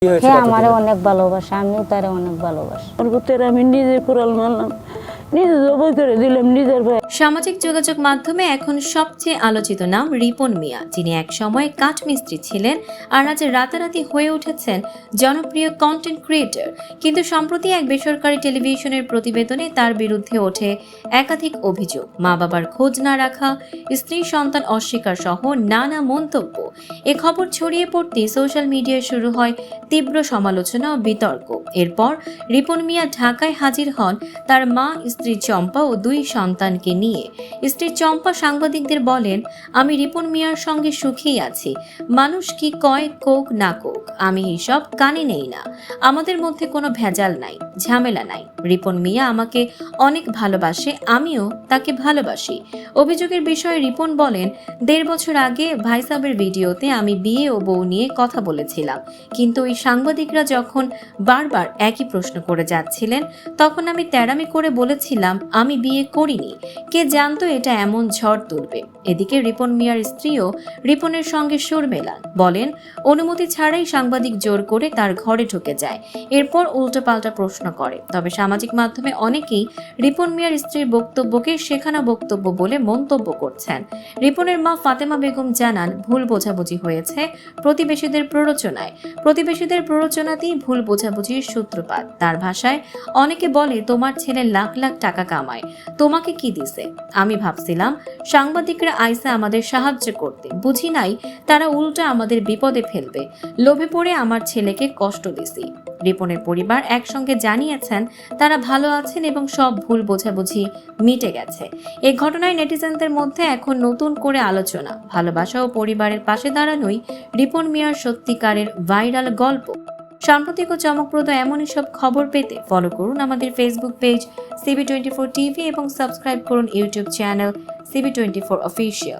হ্যাঁ, আমারে অনেক ভালোবাসে, আমিও তারে অনেক ভালোবাসি। ওর ভিতরে আমি নিজে কুড়াল মারলাম, নিজে জবাই করে দিলাম নিজের ভাই। সামাজিক যোগাযোগ মাধ্যমে এখন সবচেয়ে আলোচিত নাম রিপন মিয়া, যিনি এক সময় কাঠমিস্ত্রি ছিলেন আর আজ রাতারাতি হয়ে উঠেছেন জনপ্রিয় কন্টেন্ট ক্রিয়েটর। কিন্তু সম্প্রতি এক বেসরকারি টেলিভিশনের প্রতিবেদনে তার বিরুদ্ধে ওঠে একাধিক অভিযোগ, মা বাবার খোঁজ না রাখা, স্ত্রী সন্তান অস্বীকার সহ নানা মন্তব্য। এ খবর ছড়িয়ে পড়তেই সোশ্যাল মিডিয়ায় শুরু হয় তীব্র সমালোচনা ও বিতর্ক। এরপর রিপন মিয়া ঢাকায় হাজির হন তার মা, স্ত্রী চম্পা ও 2 সন্তানকে নিয়ে। স্ত্রী চম্পা সাংবাদিকদের বলেন, আমি রিপন মিয়ার সঙ্গে সুখেই আছি, মানুষ কি কয় কোক না কোক, আমি এসব কানে নেই না, আমাদের মধ্যে কোনো ভেজাল নাই, ঝামেলা নাই। রিপন মিয়া আমাকে অনেক ভালোবাসে, আমিও তাকে ভালোবাসি। অভিযোগের বিষয়ে রিপন বলেন, 1.5 বছর আগে ভাই সাহেবের ভিডিওতে আমি বিয়ে ও বউ নিয়ে কথা বলেছিলাম, কিন্তু ওই সাংবাদিকরা যখন বারবার একই প্রশ্ন করে যাচ্ছিলেন, তখন আমি তেড়ামি করে বলেছিলাম আমি বিয়ে করিনি, কে জানতো এটা এমন ঝড় তুলবে। এদিকে রিপন মিয়ার স্ত্রীও রিপনের সঙ্গে সুর মেলান, বলেন অনুমতি ছাড়াই সাংবাদিক জোর করে তার ঘরে ঢুকে যায়, এরপর উল্টোপাল্টা প্রশ্ন করে। তবে সামাজিক মাধ্যমে অনেকেই রিপন মিয়ার স্ত্রীর বক্তব্যকে শেখানো বক্তব্য বলে মন্তব্য করছেন। রিপনের মা ফাতেমা বেগম জানান, ভুল বোঝাবুঝি হয়েছে প্রতিবেশীদের প্ররোচনায়, প্রতিবেশীদের প্ররোচনাতেই ভুল বোঝাবুঝির সূত্রপাত। তার ভাষায়, অনেকে বলে তোমার ছেলে লাখ লাখ টাকা কামায়, তোমাকে কি দিছে? আমি ভাবছিলাম সাংবাদিকরা আইসা আমাদের সাহায্য করতে, বুঝি নাই তারা উল্টা আমাদের বিপদে ফেলবে, লোভে পড়ে আমার ছেলেকে কষ্ট দিছি। রিপনের পরিবার একসঙ্গে জানিয়েছেন তারা ভালো আছেন এবং সব ভুল বোঝাবুঝি মিটে গেছে। এই ঘটনায় নেটিজেনদের মধ্যে এখন নতুন করে আলোচনা। ভালোবাসা ও পরিবারের পাশে দাঁড়ানোই রিপন মিয়ার সত্যিকারের ভাইরাল গল্প। সাম্প্রতিক ও চমকপ্রদ এমনই সব খবর পেতে ফলো করুন আমাদের ফেসবুক পেজ CB24 TV এবং সাবস্ক্রাইব করুন ইউটিউব চ্যানেল CB24 অফিসিয়াল।